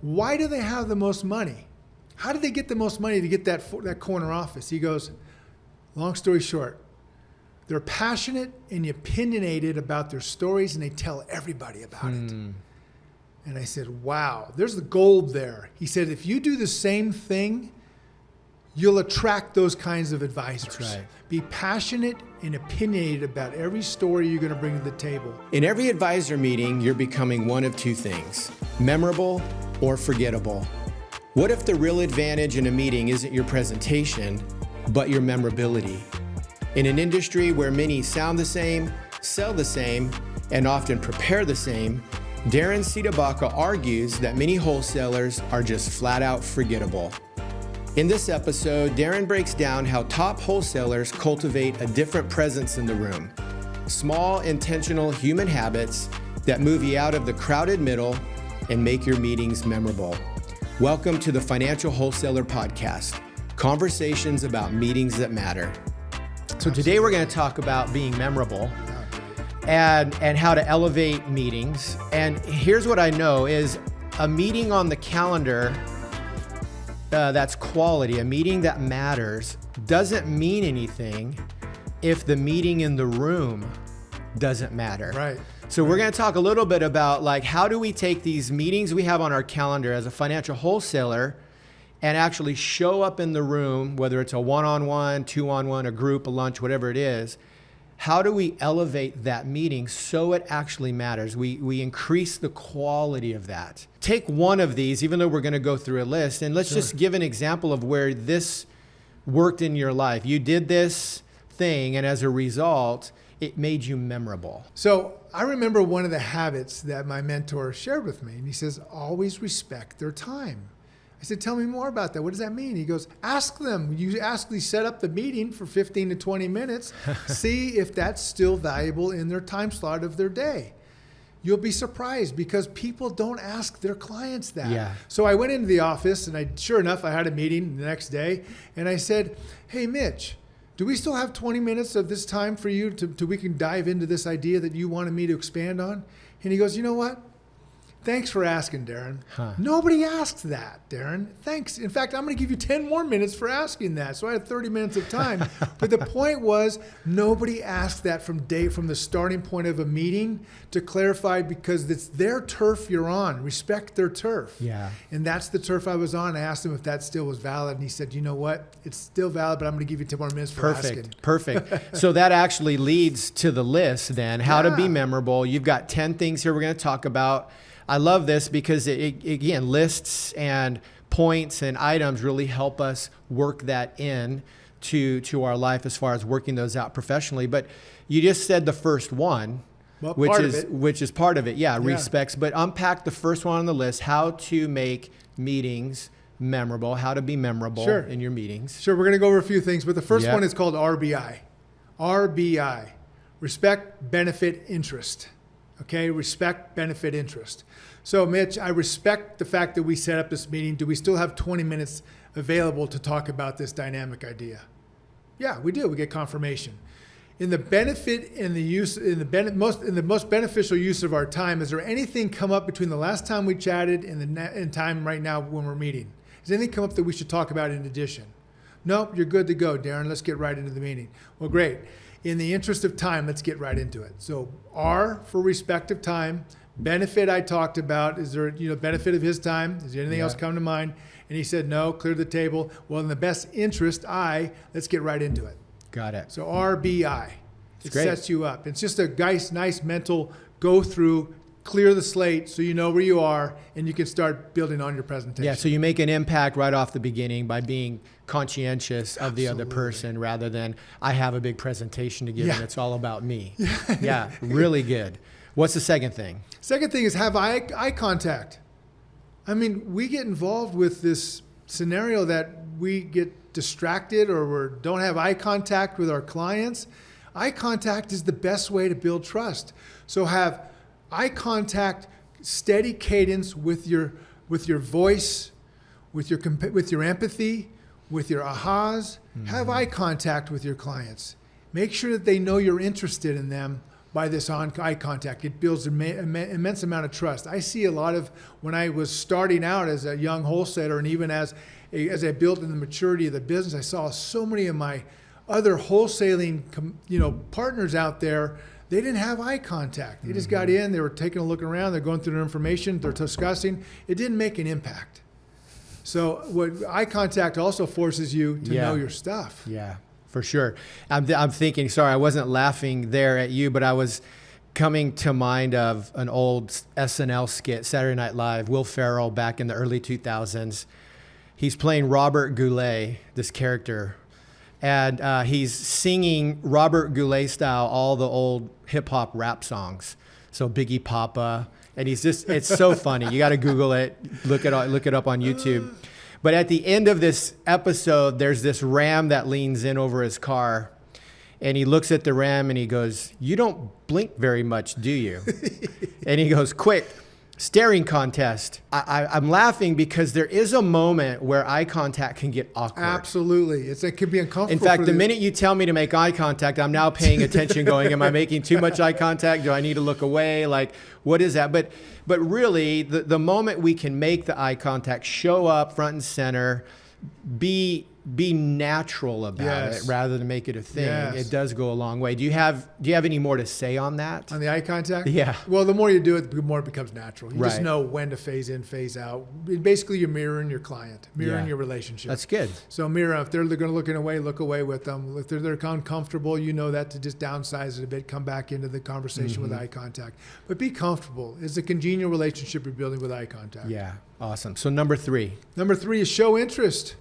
Why do they have the most money? How did they get the most money to get that corner office? He goes, long story short, they're passionate and opinionated about their stories, and they tell everybody about it. And I said, wow, there's the gold there. He said, if you do the same thing, you'll attract those kinds of advisors. That's right. Be passionate and opinionated about every story you're going to bring to the table. In every advisor meeting, you're becoming one of two things, memorable or forgettable. What if the real advantage in a meeting isn't your presentation, but your memorability? In an industry where many sound the same, sell the same, and often prepare the same, Darren Baca argues that many wholesalers are just flat out forgettable. In this episode, Darren breaks down how top wholesalers cultivate a different presence in the room. Small, intentional human habits that move you out of the crowded middle and make your meetings memorable. Welcome to the Financial Wholesaler Podcast, conversations about meetings that matter. So today we're going to talk about being memorable and how to elevate meetings. And here's what I know is a meeting on the calendar that's quality, a meeting that matters, doesn't mean anything if the meeting in the room doesn't matter. Right. So we're going to talk a little bit about like how do we take these meetings we have on our calendar as a financial wholesaler and actually show up in the room, whether it's a one-on-one, two-on-one, a group, a lunch, whatever it is. How do we elevate that meeting so it actually matters? We increase the quality of that. Take one of these, even though we're going to go through a list, and let's just give an example of where this worked in your life. You did this thing, and as a result, it made you memorable. So I remember one of the habits that my mentor shared with me, and he says, always respect their time. I said, tell me more about that. What does that mean? He goes, ask them. You actually set up the meeting for 15 to 20 minutes. See if that's still valuable in their time slot of their day. You'll be surprised because people don't ask their clients that. Yeah. So I went into the office and sure enough, I had a meeting the next day and I said, hey, Mitch, do we still have 20 minutes of this time for you to we can dive into this idea that you wanted me to expand on? And he goes, you know what? Thanks for asking, Darren. Nobody asks that, Darren. Thanks. In fact, I'm going to give you 10 more minutes for asking that. So I had 30 minutes of time. But the point was, nobody asked that from the starting point of a meeting to clarify because it's their turf you're on. Respect their turf. Yeah. And that's the turf I was on. I asked him if that still was valid. And he said, you know what? It's still valid, but I'm going to give you 10 more minutes for asking. Perfect. So that actually leads to the list then, how to be memorable. You've got 10 things here we're going to talk about. I love this because again, lists and points and items really help us work that in to our life as far as working those out professionally. But you just said the first one, which is part of it. Yeah, respects. But unpack the first one on the list, how to make meetings memorable, how to be memorable in your meetings. Sure, we're going to go over a few things, but the first one is called RBI. RBI, respect, benefit, interest. Okay, respect, benefit, interest. So Mitch, I respect the fact that we set up this meeting. Do we still have 20 minutes available to talk about this dynamic idea? Yeah, we do. We get confirmation. In the benefit and the use, in the most beneficial use of our time, is there anything come up between the last time we chatted and the time right now when we're meeting? Has anything come up that we should talk about in addition? Nope, you're good to go, Darren. Let's get right into the meeting. Well, great. In the interest of time, let's get right into it. So R for respect of time. Benefit I talked about. Is there benefit of his time? Is there anything else come to mind? And he said, no, clear the table. Well, in the best interest, let's get right into it. Got it. So RBI. It great. Sets you up. It's just a nice mental go through, clear the slate so you know where you are and you can start building on your presentation. Yeah, so you make an impact right off the beginning by being conscientious of the other person rather than I have a big presentation to give and it's all about me. Yeah, really good. What's the second thing? Second thing is have eye contact. I mean, we get involved with this scenario that we get distracted or we don't have eye contact with our clients. Eye contact is the best way to build trust. So have eye contact, steady cadence with your voice, with your empathy, with your ahas. Have eye contact with your clients. Make sure that they know you're interested in them by this eye contact. It builds an immense amount of trust. I see a lot of, when I was starting out as a young wholesaler, and even as I built in the maturity of the business, I saw so many of my other wholesaling, partners out there. They didn't have eye contact. They just got in, they were taking a look around, they're going through their information, they're discussing. It didn't make an impact. So what eye contact also forces you to know your stuff. Yeah, for sure. I'm thinking, sorry, I wasn't laughing there at you, but I was coming to mind of an old SNL skit, Saturday Night Live, Will Ferrell back in the early 2000s. He's playing Robert Goulet, this character. And he's singing Robert Goulet style, all the old hip hop rap songs. So Biggie Papa. And he's just, it's so funny. You got to Google it, look it up on YouTube. But at the end of this episode, there's this ram that leans in over his car. And he looks at the ram and he goes, "You don't blink very much, do you?" And he goes, "Quick, staring contest." I'm laughing because there is a moment where eye contact can get awkward. Absolutely. It can be uncomfortable. In fact, the minute you tell me to make eye contact, I'm now paying attention going, am I making too much eye contact? Do I need to look away? Like, what is that? But really, the moment we can make the eye contact, show up front and center, be natural about it rather than make it a thing. It does go a long way. Do you have any more to say on that? On the eye contact? Yeah. Well, the more you do it, the more it becomes natural. You just know when to phase in, phase out. Basically, you're mirroring your client, mirroring your relationship. That's good. So mirror, if they're going to look away, look away with them. If they're uncomfortable, you know that to just downsize it a bit, come back into the conversation with eye contact. But be comfortable. It's a congenial relationship you're building with eye contact. Yeah, awesome. So number 3. Number 3 is show interest.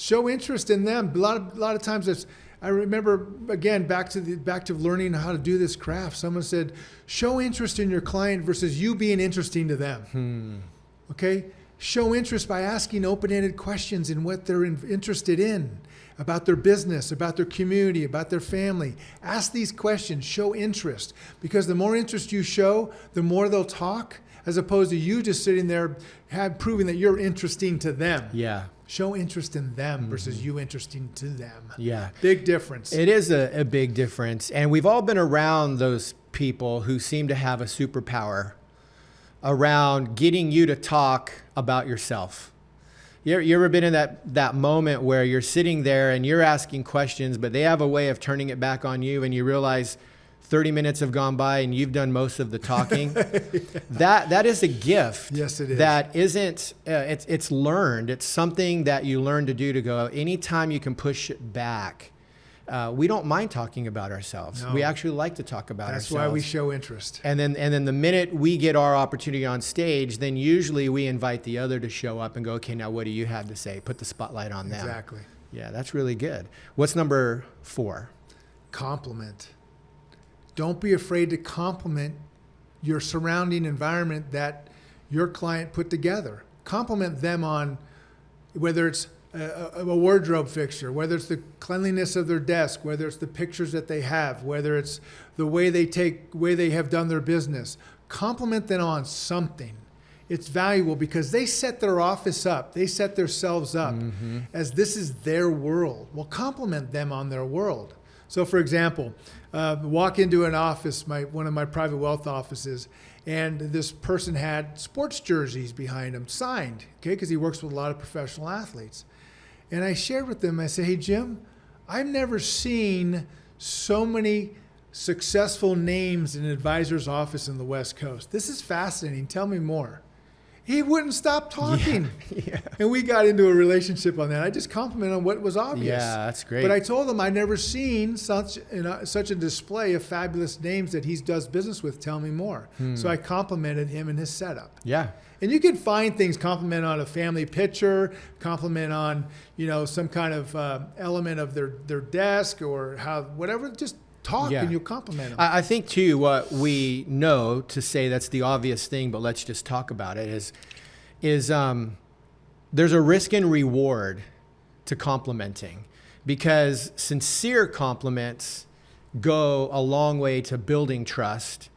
Show interest in them. A lot of times, I remember again back to learning how to do this craft. Someone said, show interest in your client versus you being interesting to them. Okay, show interest by asking open-ended questions in what they're interested in, about their business, about their community, about their family. Ask these questions. Show interest, because the more interest you show, the more they'll talk, as opposed to you just sitting there proving that you're interesting to them. Yeah. Show interest in them versus you interesting to them. Yeah. Big difference. It is a big difference. And we've all been around those people who seem to have a superpower around getting you to talk about yourself. You ever been in that moment where you're sitting there and you're asking questions, but they have a way of turning it back on you, and you realize 30 minutes have gone by and you've done most of the talking? That is a gift. Yes, it is. That isn't, it's learned. It's something that you learn to do, to go, anytime you can push it back. We don't mind talking about ourselves. No. We actually like to talk about ourselves. That's why we show interest. And then the minute we get our opportunity on stage, then usually we invite the other to show up and go, okay, now what do you have to say? Put the spotlight on them. Exactly. Yeah, that's really good. What's number 4? Compliment. Don't be afraid to compliment your surrounding environment that your client put together. Compliment them on whether it's a wardrobe fixture, whether it's the cleanliness of their desk, whether it's the pictures that they have, whether it's the way they have done their business. Compliment them on something. It's valuable because they set their office up. They set themselves up as this is their world. Well, compliment them on their world. So, for example, walk into an office, one of my private wealth offices, and this person had sports jerseys behind him signed, okay, because he works with a lot of professional athletes. And I shared with them, I said, hey, Jim, I've never seen so many successful names in an advisor's office in the West Coast. This is fascinating. Tell me more. He wouldn't stop talking. Yeah. And we got into a relationship on that. I just complimented on what was obvious. Yeah, that's great. But I told him I'd never seen such a display of fabulous names that he does business with. Tell me more. So I complimented him and his setup. Yeah. And you can find things, compliment on a family picture, compliment on, some kind of element of their desk or whatever, just talk and you'll compliment them. I think too, what we know to say that's the obvious thing, but let's just talk about it, is there's a risk and reward to complimenting, because sincere compliments go a long way to building trust,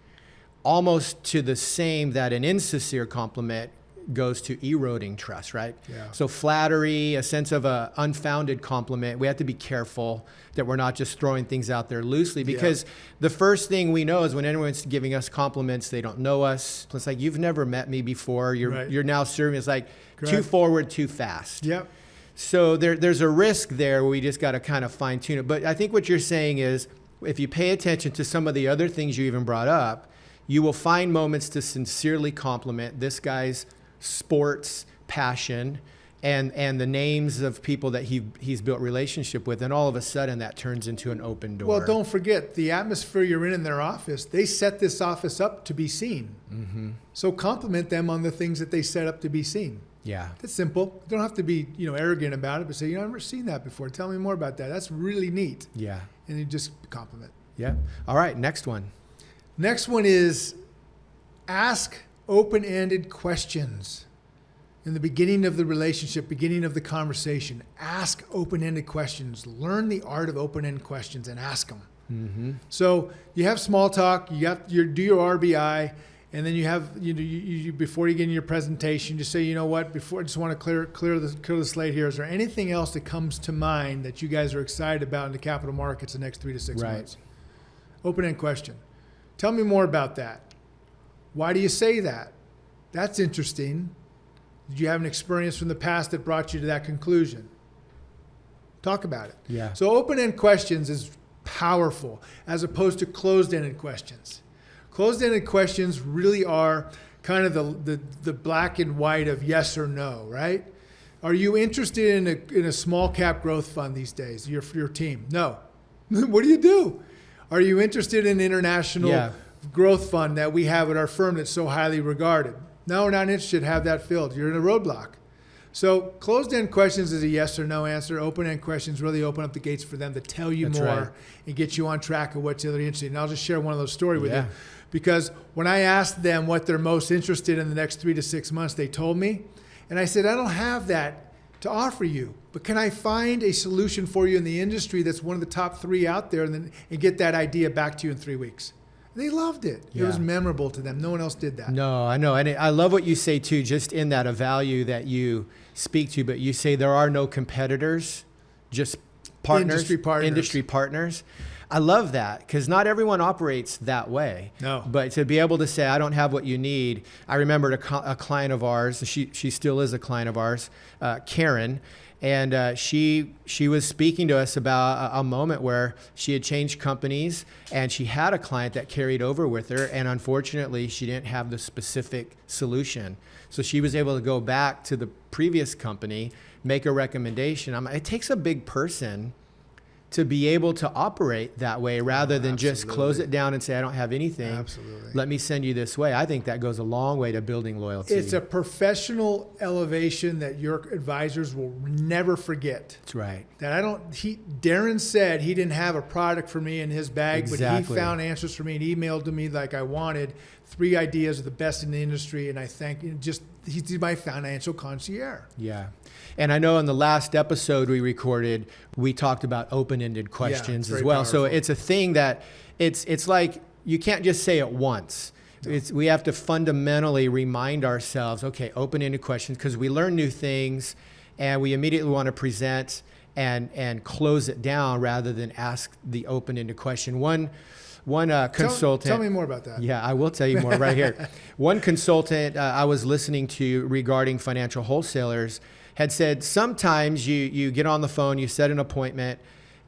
almost to the same that an insincere compliment goes to eroding trust, right? Yeah. So flattery, a sense of a unfounded compliment, we have to be careful that we're not just throwing things out there loosely, because the first thing we know is when anyone's giving us compliments, they don't know us. It's like, you've never met me before. You're now serving. It's like too forward, too fast. Yep. So there's a risk there where we just got to kind of fine tune it. But I think what you're saying is, if you pay attention to some of the other things you even brought up, you will find moments to sincerely compliment this guy's sports passion and the names of people that he's built relationship with, and all of a sudden that turns into an open door. Well, don't forget the atmosphere you're in their office. They set this office up to be seen. Mm-hmm. So compliment them on the things that they set up to be seen. Yeah, that's simple. You don't have to be arrogant about it, but say, I've never seen that before. Tell me more about that. That's really neat. Yeah, and you just compliment. Yeah. All right. Next one. Next one is ask open-ended questions. In the beginning of the relationship, beginning of the conversation, ask open-ended questions. Learn the art of open-ended questions and ask them. Mm-hmm. So you have small talk, you do your RBI, and then you have you before you get in your presentation, just say, before I just want to clear the slate here. Is there anything else that comes to mind that you guys are excited about in the capital markets the next 3 to 6 months? Open-ended question. Tell me more about that. Why do you say that? That's interesting. Did you have an experience from the past that brought you to that conclusion? Talk about it. Yeah. So open-ended questions is powerful as opposed to closed-ended questions. Closed-ended questions really are kind of the black and white of yes or no, right? Are you interested in a small cap growth fund these days, your team? No. What do you do? Are you interested in international growth fund that we have at our firm that's so highly regarded? No, we're not interested. Have that filled. You're in a roadblock. So closed-end questions is a yes or no answer. Open-end questions really open up the gates for them to tell you more and get you on track of what they're interested in. And I'll just share one of those stories with you. Because when I asked them what they're most interested in the next 3 to 6 months, they told me. And I said, I don't have that to offer you, but can I find a solution for you in the industry that's one of the top 3 out there and get that idea back to you in 3 weeks? They loved it. Yeah. It was memorable to them. No one else did that. No, I know. And I love what you say too, just in that a value that you speak to, but you say there are no competitors, just partners, industry partners. I love that because not everyone operates that way. No. But to be able to say, I don't have what you need. I remembered a client of ours, she still is a client of ours, Karen, and she was speaking to us about a moment where she had changed companies and she had a client that carried over with her, and unfortunately she didn't have the specific solution. So she was able to go back to the previous company, make a recommendation. It takes a big person to be able to operate that way rather than just close it down and say, I don't have anything. Absolutely. Let me send you this way. I think that goes a long way to building loyalty. It's a professional elevation that your advisors will never forget. That's right. That Darren said he didn't have a product for me in his bag, but he found answers for me and emailed to me like I wanted. 3 ideas are the best in the industry, and I think he's my financial concierge. Yeah. And I know in the last episode we recorded, we talked about open-ended questions as well. Powerful. So it's a thing that it's like you can't just say it once. No. We have to fundamentally remind ourselves, okay, open-ended questions, because we learn new things and we immediately want to present and close it down rather than ask the open-ended question. One consultant. Tell me more about that. Yeah, I will tell you more right here. One consultant I was listening to regarding financial wholesalers had said sometimes you get on the phone, you set an appointment,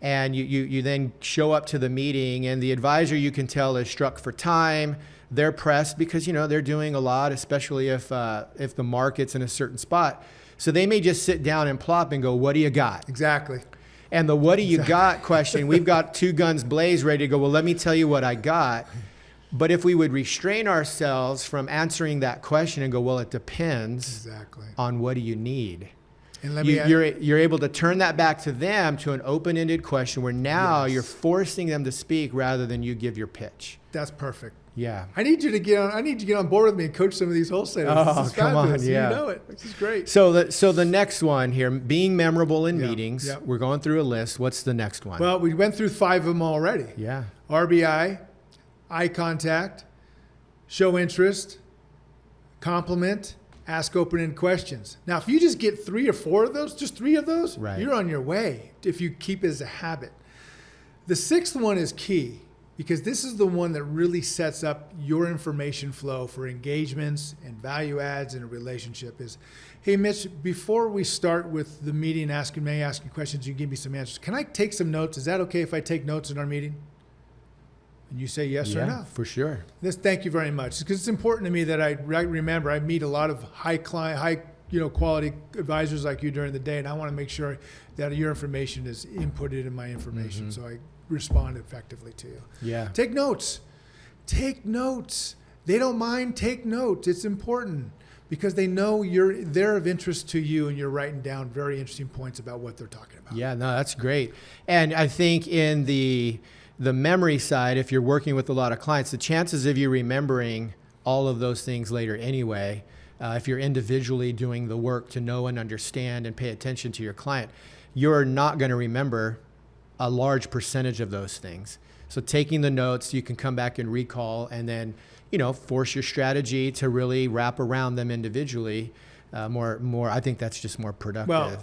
and you then show up to the meeting, and the advisor, you can tell, is struck for time. They're pressed because they're doing a lot, especially if the market's in a certain spot. So they may just sit down and plop and go, "What do you got?" Exactly. And the "what do you got" question, we've got 2 guns blazed ready to go, well, let me tell you what I got. But if we would restrain ourselves from answering that question and go, well, it depends on what do you need. And you're able to turn that back to them to an open-ended question where now you're forcing them to speak rather than you give your pitch. That's perfect. Yeah. I need you to get on board with me and coach some of these wholesalers. Oh, come on. Yeah. You know it. This is great. So the next one here, being memorable in meetings. Yeah. We're going through a list. What's the next one? Well, we went through 5 of them already. Yeah. RBI, eye contact, show interest, compliment, Ask open-ended questions. Now, if you just get 3 or 4 of those, just 3 of those, Right. you're on your way if you keep it as a habit. The 6th one is key because this is the one that really sets up your information flow for engagements and value adds in a relationship is, hey, Mitch, before we start with the meeting, asking questions, you give me some answers. Can I take some notes? Is that okay if I take notes in our meeting? And you say yes or no. For sure. Thank you very much. Because it's important to me that I remember I meet a lot of high quality advisors like you during the day, and I want to make sure that your information is inputted in my information, so I respond effectively to you. Yeah. Take notes. Take notes. They don't mind. Take notes. It's important because they know they're of interest to you, and you're writing down very interesting points about what they're talking about. Yeah, no, that's great. And I think in the memory side, if you're working with a lot of clients, the chances of you remembering all of those things later anyway, if you're individually doing the work to know and understand and pay attention to your client, you're not going to remember a large percentage of those things. So taking the notes, you can come back and recall and then, force your strategy to really wrap around them individually. More. I think that's just more productive. Well,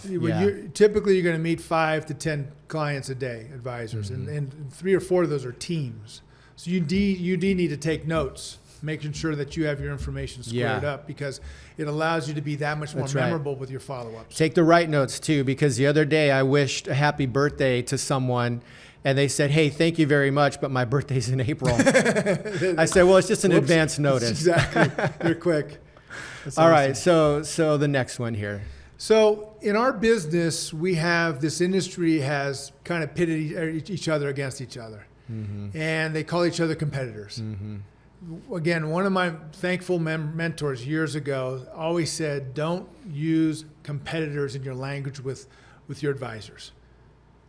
typically you're going to meet 5 to 10 clients a day, advisors, and 3 or 4 of those are teams. So you need to take notes, making sure that you have your information squared up because it allows you to be that much more memorable with your follow-ups. Take the right notes too, because the other day I wished a happy birthday to someone and they said, hey, thank you very much, but my birthday's in April. I said, well, it's just an advance notice. Exactly. You're quick. That's All awesome. right, so the next one here. So in our business, we have this industry has kind of pitted each other against each other, and they call each other competitors. Again, one of my thankful mentors years ago always said, don't use competitors in your language with your advisors.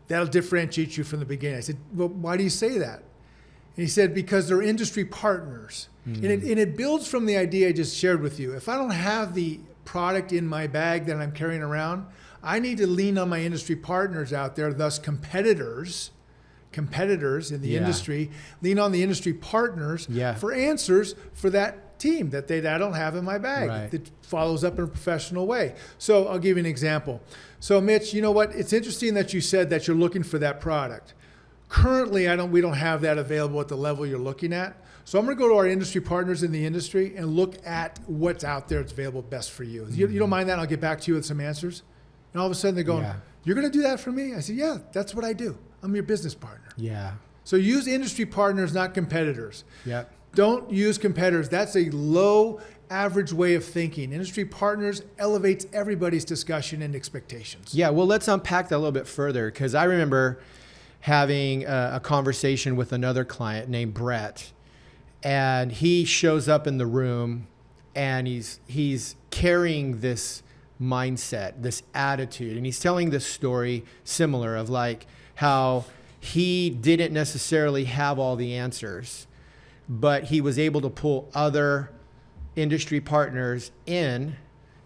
That'll differentiate you from the beginning. I said, well, why do you say that? And he said, because they're industry partners. And it builds from the idea I just shared with you. If I don't have the product in my bag that I'm carrying around, I need to lean on my industry partners out there, thus competitors in the industry, lean on the industry partners for answers for that team that I don't have in my bag that follows up in a professional way. So I'll give you an example. So Mitch, you know what? It's interesting that you said that you're looking for that product. Currently, we don't have that available at the level you're looking at. So I'm going to go to our industry partners in the industry and look at what's out there that's available best for you. You don't mind that? I'll get back to you with some answers. And all of a sudden they're going, you're going to do that for me? I said, yeah, that's what I do. I'm your business partner. Yeah. So use industry partners, not competitors. Yeah. Don't use competitors. That's a low average way of thinking. Industry partners elevates everybody's discussion and expectations. Yeah, well, let's unpack that a little bit further because I remember having a conversation with another client named Brett, and he shows up in the room and he's carrying this mindset, this attitude, and he's telling this story similar of like how he didn't necessarily have all the answers, but he was able to pull other industry partners in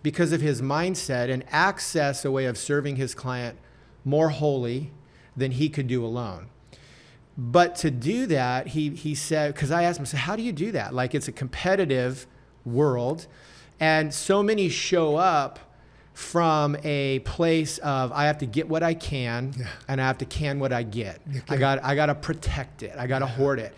because of his mindset and access a way of serving his client more wholly than he could do alone. But to do that, he said, because I asked him, so how do you do that? Like, it's a competitive world, and so many show up from a place of I have to get what I can, and I have to can what I get. Okay. I got to protect it. I got to hoard it.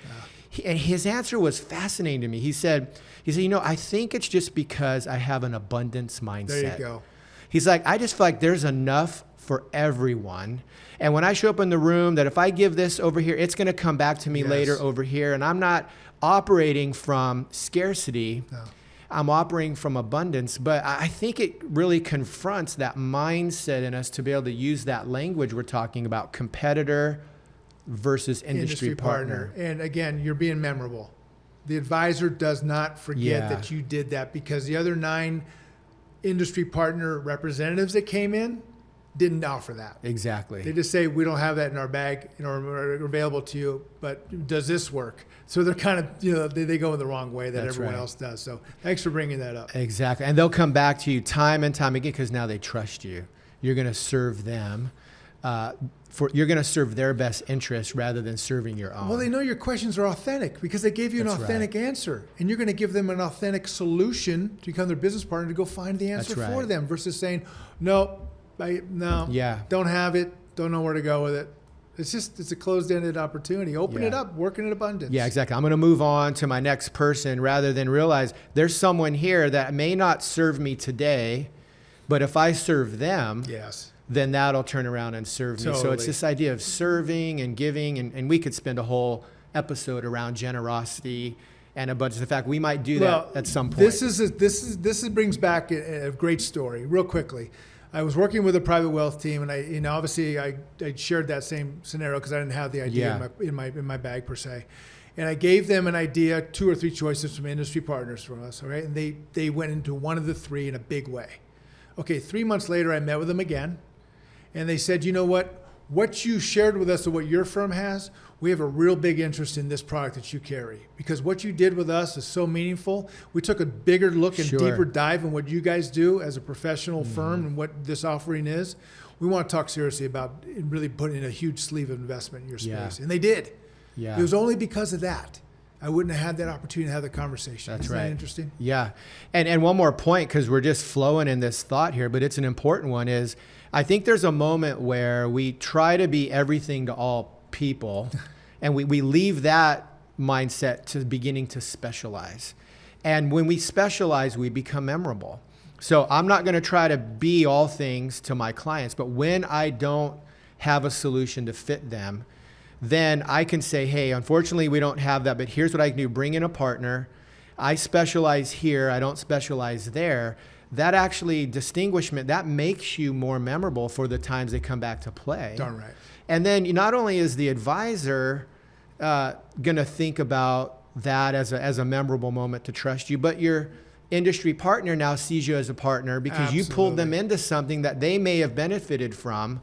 And his answer was fascinating to me. He said, I think it's just because I have an abundance mindset. There you go. He's like, I just feel like there's enough for everyone. And when I show up in the room, that if I give this over here, it's going to come back to me later over here. And I'm not operating from scarcity. No. I'm operating from abundance. But I think it really confronts that mindset in us to be able to use that language we're talking about, competitor versus industry partner. And again, you're being memorable. The advisor does not forget that you did that, because the other 9 industry partner representatives that came in didn't offer that. Exactly. They just say, we don't have that in our bag or available to you, but does this work? So they're kind of, they go in the wrong way that everyone else does. So thanks for bringing that up. Exactly. And they'll come back to you time and time again because now they trust you. You're going to serve them you're going to serve their best interest rather than serving your own. Well, they know your questions are authentic because they gave you an authentic answer, and you're going to give them an authentic solution to become their business partner to go find the answer for them versus saying, no, don't have it, don't know where to go with it. It's a closed-ended opportunity. Open it up, work in abundance. Yeah, exactly. I'm going to move on to my next person rather than realize there's someone here that may not serve me today, but if I serve them, then that'll turn around and serve me. So it's this idea of serving and giving, and we could spend a whole episode around generosity and abundance. In fact, we might do that at some point. This brings back a great story real quickly. I was working with a private wealth team, and obviously I shared that same scenario because I didn't have the idea in my bag per se. And I gave them an idea, 2 or 3 choices from industry partners from us, all right? And they went into one of the 3 in a big way. Okay, 3 months later, I met with them again, and they said, you know what you shared with us of what your firm has, we have a real big interest in this product that you carry because what you did with us is so meaningful. We took a bigger look and deeper dive in what you guys do as a professional firm and what this offering is. We want to talk seriously about really putting a huge sleeve of investment in your space. And they did. It was only because of that. I wouldn't have had that opportunity to have the conversation. Isn't that interesting? Yeah. And one more point, because we're just flowing in this thought here, but it's an important one, is I think there's a moment where we try to be everything to all people and we leave that mindset to beginning to specialize. And when we specialize, we become memorable. So I'm not going to try to be all things to my clients, but when I don't have a solution to fit them, then I can say, hey, unfortunately, we don't have that, but here's what I can do. Bring in a partner. I specialize here. I don't specialize there. That actually distinguishment, that makes you more memorable for the times they come back to play. Darn right. And then not only is the advisor going to think about that as a memorable moment to trust you, but your industry partner now sees you as a partner because you pulled them into something that they may have benefited from.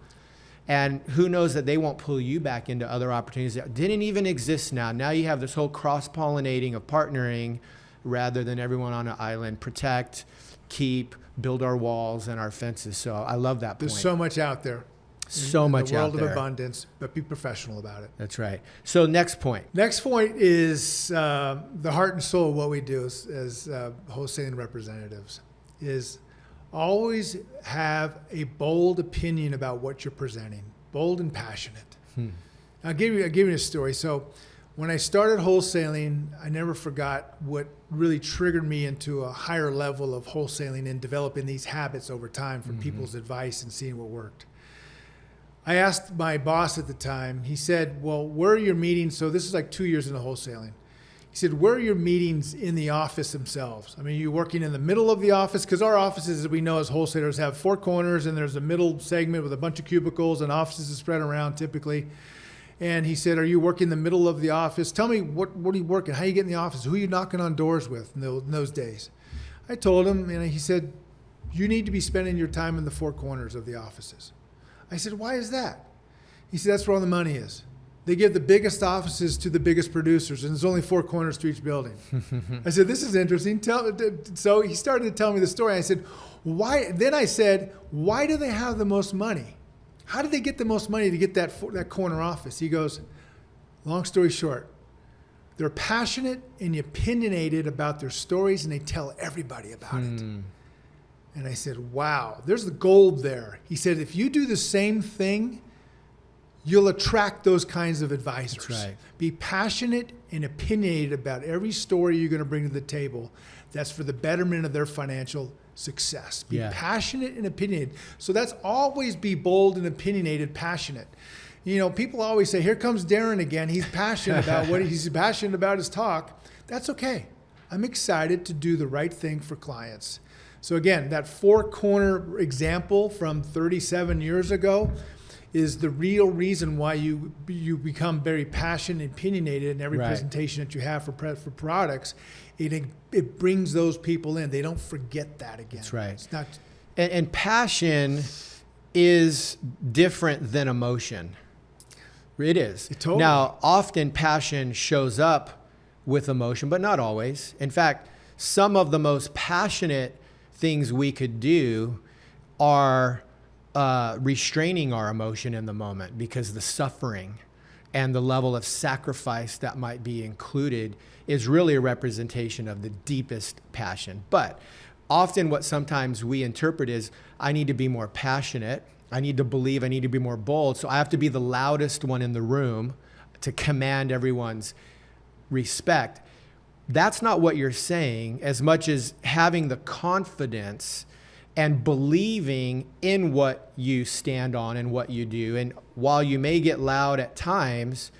And who knows that they won't pull you back into other opportunities that didn't even exist now. Now you have this whole cross-pollinating of partnering rather than everyone on an island. Protect, keep, build our walls and our fences. So I love that point. There's so much out there. So much out there. In the world of abundance, but be professional about it. That's right. So next point. Next point is the heart and soul of what we do as wholesaling representatives is always have a bold opinion about what you're presenting, bold and passionate. I'll give you a story. So when I started wholesaling, I never forgot what really triggered me into a higher level of wholesaling and developing these habits over time from people's advice and seeing what worked. I asked my boss at the time, he said, well, where are your meetings? So this is like 2 years into wholesaling. He said, where are your meetings in the office themselves? I mean, are you working in the middle of the office? Because our offices, as we know as wholesalers, have 4 corners and there's a middle segment with a bunch of cubicles and offices are spread around typically. And he said, are you working in the middle of the office? Tell me, what are you working? How you get in the office? Who are you knocking on doors with in those days? I told him, and he said, you need to be spending your time in the 4 corners of the offices. I said, why is that? He said, that's where all the money is. They give the biggest offices to the biggest producers, and there's only 4 corners to each building. I said, this is interesting. So he started to tell me the story. I said, why? Then I said, why do they have the most money? How did they get the most money to get that corner office? He goes, long story short, they're passionate and opinionated about their stories, and they tell everybody about it. And I said, wow, there's the gold there. He said, if you do the same thing, you'll attract those kinds of advisors. That's right. Be passionate and opinionated about every story you're going to bring to the table that's for the betterment of their financial success. Be passionate and opinionated. So that's always be bold and opinionated, passionate. You know, people always say, here comes Darren again. He's passionate about he's passionate about his talk. That's okay. I'm excited to do the right thing for clients. So again, that 4-corner example from 37 years ago is the real reason why you become very passionate and opinionated in every presentation that you have for products. It brings those people in. They don't forget that again. That's right. It's not, and passion is different than emotion. It is. Totally. Now, often passion shows up with emotion, but not always. In fact, some of the most passionate things we could do are restraining our emotion in the moment, because the suffering and the level of sacrifice that might be included is really a representation of the deepest passion. But often what sometimes we interpret is, I need to be more passionate, I need to believe, I need to be more bold, so I have to be the loudest one in the room to command everyone's respect. That's not what you're saying, as much as having the confidence and believing in what you stand on and what you do. And while you may get loud at times,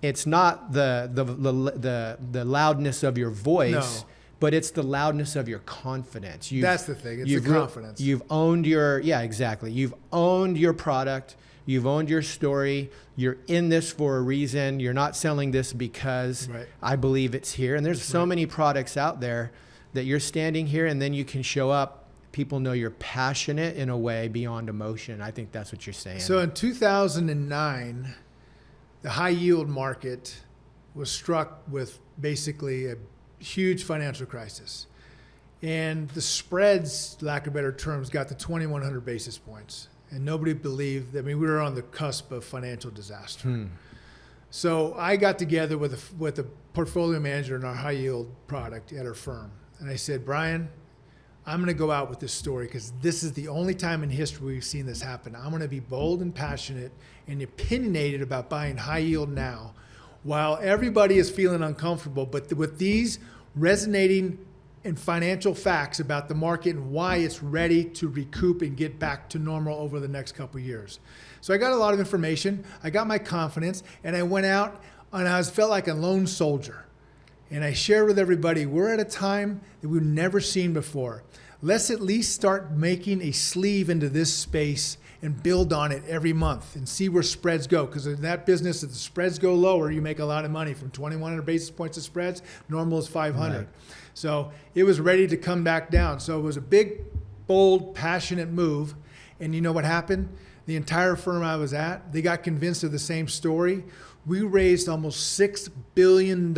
it's not the loudness of your voice, but it's the loudness of your confidence. That's the thing. It's the confidence. You've owned exactly. You've owned your product. You've owned your story. You're in this for a reason. You're not selling this because I believe it's here. And there's so many products out there that you're standing here and then you can show up. People know you're passionate in a way beyond emotion. I think that's what you're saying. So in 2009, the high yield market was struck with basically a huge financial crisis. And the spreads, lack of better terms, got to 2,100 basis points. And nobody believed, we were on the cusp of financial disaster. So I got together with a portfolio manager in our high yield product at our firm. And I said, Brian, I'm going to go out with this story because this is the only time in history we've seen this happen. I'm going to be bold and passionate and opinionated about buying high yield now while everybody is feeling uncomfortable. But with these resonating and financial facts about the market and why it's ready to recoup and get back to normal over the next couple of years. So I got a lot of information. I got my confidence, and I went out and I felt like a lone soldier. And I shared with everybody, we're at a time that we've never seen before. Let's at least start making a sleeve into this space and build on it every month and see where spreads go. Because in that business, if the spreads go lower, you make a lot of money. From 2,100 basis points of spreads, normal is 500. Right. So it was ready to come back down. So it was a big, bold, passionate move. And you know what happened? The entire firm I was at, they got convinced of the same story. We raised almost $6 billion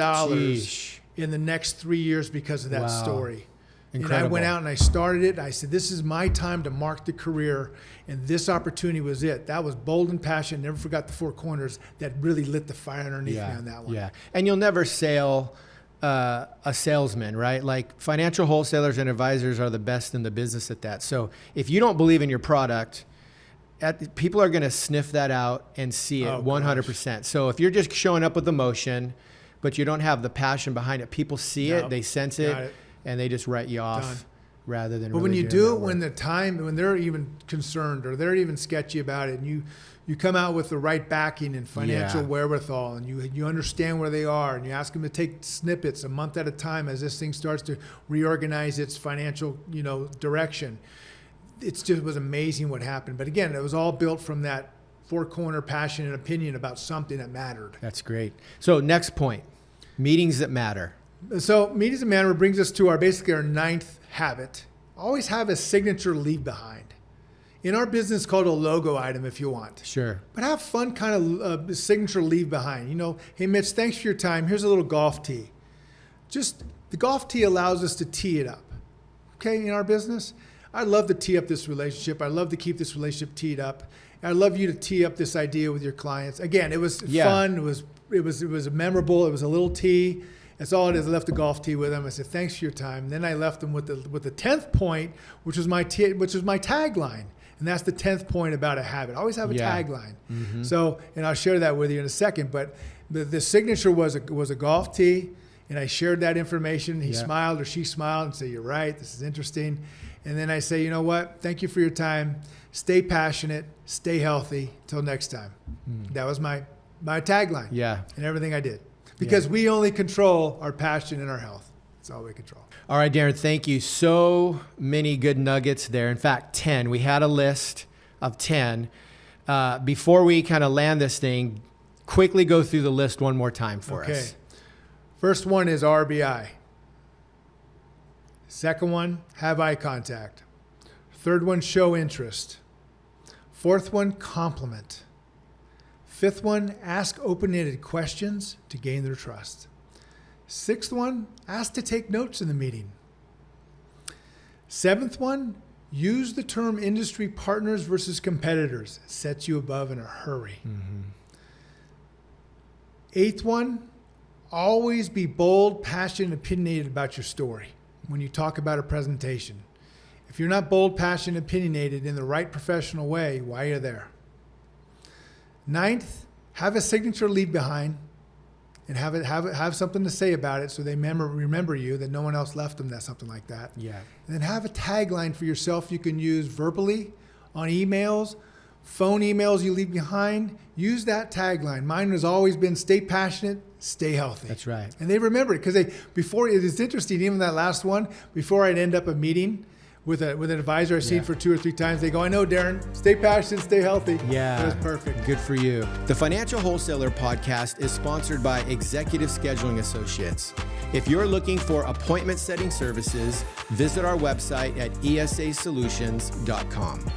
in the next 3 years because of that story. Incredible. And I went out and I started it. I said, this is my time to mark the career. And this opportunity was it. That was bold and passionate. Never forgot the four corners that really lit the fire underneath me on that one. Yeah. And you'll never sell a salesman, right? Like financial wholesalers and advisors are the best in the business at that. So if you don't believe in your product, people are going to sniff that out and see it 100%. So if you're just showing up with emotion, but you don't have the passion behind it, people see it, they sense it. And they just write you off rather than. But when you do it, when they're even concerned or they're even sketchy about it, and you come out with the right backing and financial wherewithal, and you understand where they are, and you ask them to take snippets a month at a time as this thing starts to reorganize its financial direction. It just was amazing what happened. But again, it was all built from that four-corner passion and opinion about something that mattered. That's great. So next point, meetings that matter. So meetings that matter brings us to basically our ninth habit. Always have a signature leave behind. In our business, called a logo item if you want. Sure. But have fun kind of signature leave behind. Hey Mitch, thanks for your time. Here's a little golf tee. Just the golf tee allows us to tee it up. Okay, in our business, I love to tee up this relationship. I love to keep this relationship teed up. I'd love you to tee up this idea with your clients. Again, it was fun. It was memorable. It was a little tee. That's all it is. I left the golf tee with them. I said, thanks for your time. And then I left them with the 10th point, which was my tagline. And that's the 10th point about a habit. Always have a tagline. Mm-hmm. So, and I'll share that with you in a second. But the signature was a golf tee. And I shared that information. He smiled or she smiled and said, you're right. This is interesting. And then I say, you know what? Thank you for your time. Stay passionate. Stay healthy. Till next time. That was my tagline. Yeah. And everything I did. Because we only control our passion and our health. That's all we control. All right, Darren, thank you. So many good nuggets there. In fact, 10. We had a list of 10. Before we kind of land this thing, quickly go through the list one more time for us. First one is RBI. Second one, have eye contact. Third one, show interest. Fourth one, compliment. Fifth one, ask open-ended questions to gain their trust. Sixth one, ask to take notes in the meeting. Seventh one, Use the term industry partners versus competitors. It sets you above in a hurry. Eighth one, always be bold, passionate, and opinionated about your story when you talk about a presentation. If you're not bold, passionate, opinionated in the right professional way, why are you there? Ninth, have a signature leave behind and have something to say about it so they remember you, that no one else left them that something like that. Yeah. And then have a tagline for yourself you can use verbally, on emails, phone emails you leave behind. Use that tagline. Mine has always been stay passionate, stay healthy. That's right. And they remember it because it's interesting, even that last one, before I'd end up a meeting with an advisor I've seen for 2 or 3 times, they go, I know, Darren, stay passionate, stay healthy. Yeah. That was perfect. Good for you. The Financial Wholesaler podcast is sponsored by Executive Scheduling Associates. If you're looking for appointment setting services, visit our website at esasolutions.com.